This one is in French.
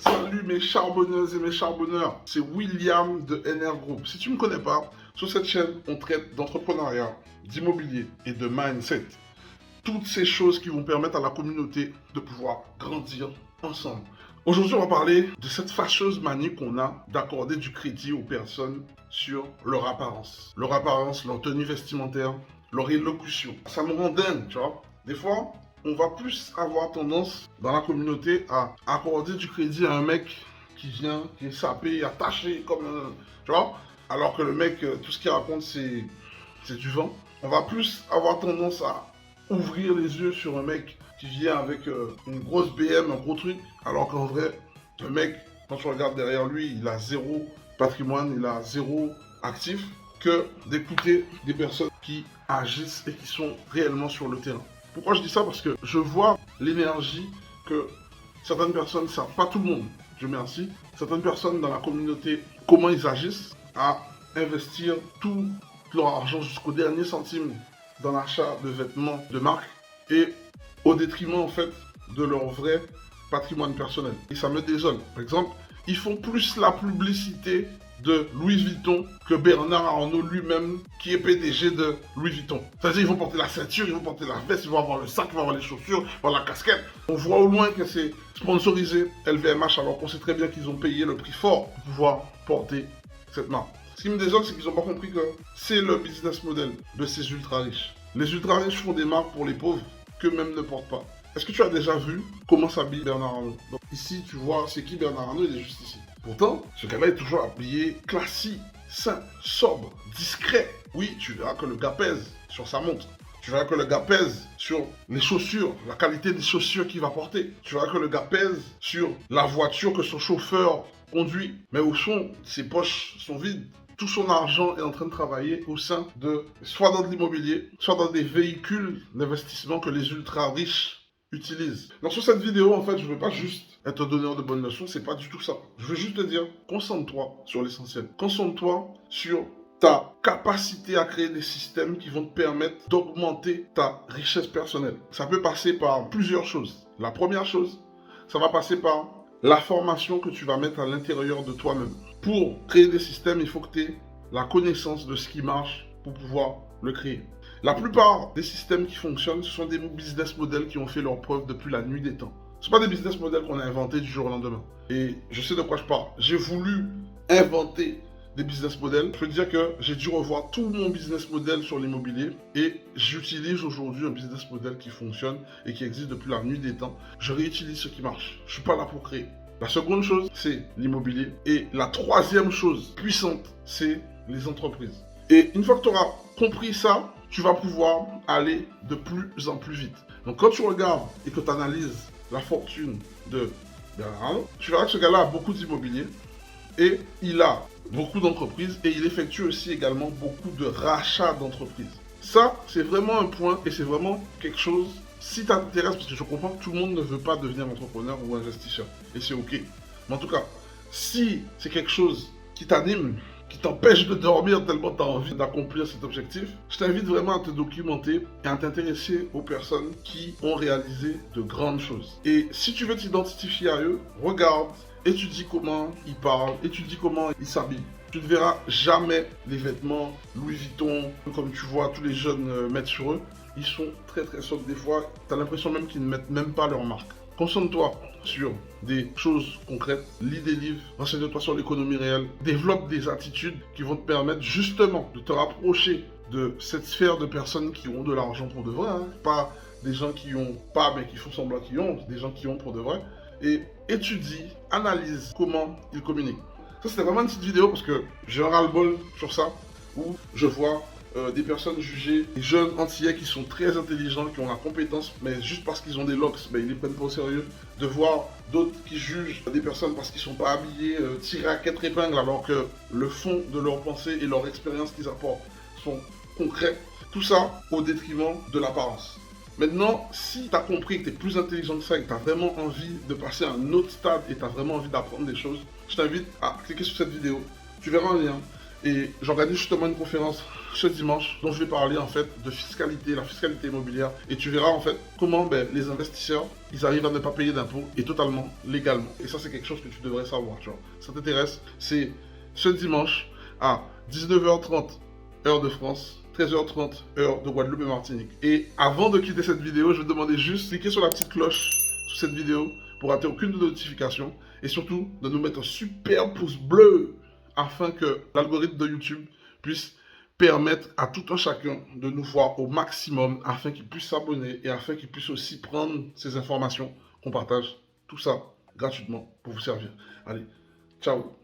Salut mes charbonneuses et mes charbonneurs, c'est William de NR Group. Si tu ne me connais pas, sur cette chaîne, on traite d'entrepreneuriat, d'immobilier et de mindset. Toutes ces choses qui vont permettre à la communauté de pouvoir grandir ensemble. Aujourd'hui, on va parler de cette fâcheuse manie qu'on a d'accorder du crédit aux personnes sur leur apparence. Leur apparence, leur tenue vestimentaire, leur élocution. Ça nous rend dingue, tu vois. Des fois, on va plus avoir tendance dans la communauté à accorder du crédit à un mec qui vient, qui est sapé, attaché comme un... Tu vois. Alors que le mec, tout ce qu'il raconte, c'est du vent. On va plus avoir tendance à ouvrir les yeux sur un mec qui vient avec une grosse BM, un gros truc, alors qu'en vrai, le mec, quand tu regardes derrière lui, il a zéro patrimoine, il a zéro actif, que d'écouter des personnes qui agissent et qui sont réellement sur le terrain. Pourquoi je dis ça? Parce que je vois l'énergie que certaines personnes savent, pas tout le monde, je merci, certaines personnes dans la communauté, comment ils agissent à investir tout leur argent jusqu'au dernier centime dans l'achat de vêtements de marque et au détriment en fait de leur vrai patrimoine personnel. Et ça me désole. Par exemple, ils font plus la publicité de Louis Vuitton que Bernard Arnault lui-même qui est PDG de Louis Vuitton. C'est-à-dire ils vont porter la ceinture, ils vont porter la veste, ils vont avoir le sac, ils vont avoir les chaussures, ils vont avoir la casquette. On voit au loin que c'est sponsorisé LVMH alors qu'on sait très bien qu'ils ont payé le prix fort pour pouvoir porter cette marque. Ce qui me désole, c'est qu'ils n'ont pas compris que c'est le business model de ces ultra riches. Les ultra riches font des marques pour les pauvres qu'eux-mêmes ne portent pas. Est-ce que tu as déjà vu comment s'habille Bernard Arnault? Donc, ici, tu vois, c'est qui Bernard Arnault? Il est juste ici. Pourtant, ce gars-là est toujours habillé classique, sain, sobre, discret. Oui, tu verras que le gars pèse sur sa montre. Tu verras que le gars pèse sur les chaussures, la qualité des chaussures qu'il va porter. Tu verras que le gars pèse sur la voiture que son chauffeur conduit. Mais au fond, ses poches sont vides. Tout son argent est en train de travailler au sein de, soit dans de l'immobilier, soit dans des véhicules d'investissement que les ultra riches utilisent. Donc sur cette vidéo, en fait, je ne veux pas juste être donneur de bonnes leçons, c'est pas du tout ça. Je veux juste te dire, concentre-toi sur l'essentiel. Concentre-toi sur ta capacité à créer des systèmes qui vont te permettre d'augmenter ta richesse personnelle. Ça peut passer par plusieurs choses. La première chose, ça va passer par la formation que tu vas mettre à l'intérieur de toi-même. Pour créer des systèmes, il faut que tu aies la connaissance de ce qui marche pour pouvoir le créer. La plupart des systèmes qui fonctionnent, ce sont des business models qui ont fait leur preuve depuis la nuit des temps. Ce ne sont pas des business models qu'on a inventés du jour au lendemain. Et je sais de quoi je parle. J'ai voulu inventer des business models. Je peux te dire que j'ai dû revoir tout mon business model sur l'immobilier et j'utilise aujourd'hui un business model qui fonctionne et qui existe depuis la nuit des temps. Je réutilise ce qui marche. Je ne suis pas là pour créer. La seconde chose, c'est l'immobilier. Et la troisième chose puissante, c'est les entreprises. Et une fois que tu auras compris ça, tu vas pouvoir aller de plus en plus vite. Donc quand tu regardes et que tu analyses la fortune de Bernard Arnault, tu verras que ce gars-là a beaucoup d'immobilier et il a beaucoup d'entreprises et il effectue aussi également beaucoup de rachats d'entreprises. Ça, c'est vraiment un point et c'est vraiment quelque chose, si ça t'intéresse, parce que je comprends que tout le monde ne veut pas devenir entrepreneur ou investisseur et c'est ok. Mais en tout cas, si c'est quelque chose qui t'anime, qui t'empêche de dormir tellement tu as envie d'accomplir cet objectif, je t'invite vraiment à te documenter et à t'intéresser aux personnes qui ont réalisé de grandes choses. Et si tu veux t'identifier à eux, regarde, étudie comment ils parlent, étudie comment ils s'habillent. Tu ne verras jamais les vêtements Louis Vuitton, comme tu vois tous les jeunes mettent sur eux. Ils sont très très sobres. Des fois, tu as l'impression même qu'ils ne mettent même pas leur marque. Concentre-toi sur des choses concrètes, lis des livres, renseigne-toi sur l'économie réelle, développe des attitudes qui vont te permettre justement de te rapprocher de cette sphère de personnes qui ont de l'argent pour de vrai, hein. Pas des gens qui ont pas mais qui font semblant qu'ils ont, des gens qui ont pour de vrai, et étudie, analyse comment ils communiquent. Ça c'était vraiment une petite vidéo parce que j'ai un ras-le-bol sur ça, où je vois des personnes jugées, des jeunes antillais qui sont très intelligents, qui ont la compétence, mais juste parce qu'ils ont des locks, ben, ils les prennent pas au sérieux. De voir d'autres qui jugent des personnes parce qu'ils sont pas habillés, tirés à quatre épingles, alors que le fond de leur pensée et leur expérience qu'ils apportent sont concrets. Tout ça au détriment de l'apparence. Maintenant, si tu as compris que tu es plus intelligent que ça et que tu as vraiment envie de passer à un autre stade et tu as vraiment envie d'apprendre des choses, je t'invite à cliquer sur cette vidéo. Tu verras un lien. Et j'organise justement une conférence ce dimanche dont je vais parler en fait de fiscalité, la fiscalité immobilière. Et tu verras en fait comment les investisseurs, ils arrivent à ne pas payer d'impôts et totalement légalement. Et ça, c'est quelque chose que tu devrais savoir, tu vois. Ça t'intéresse? C'est ce dimanche à 19h30 heure de France, 13h30 heure de Guadeloupe et Martinique. Et avant de quitter cette vidéo, je vais te demander juste de cliquer sur la petite cloche sous cette vidéo pour rater aucune de nos notifications et surtout de nous mettre un super pouce bleu afin que l'algorithme de YouTube puisse permettre à tout un chacun de nous voir au maximum afin qu'il puisse s'abonner et afin qu'il puisse aussi prendre ces informations qu'on partage, tout ça gratuitement pour vous servir. Allez, ciao!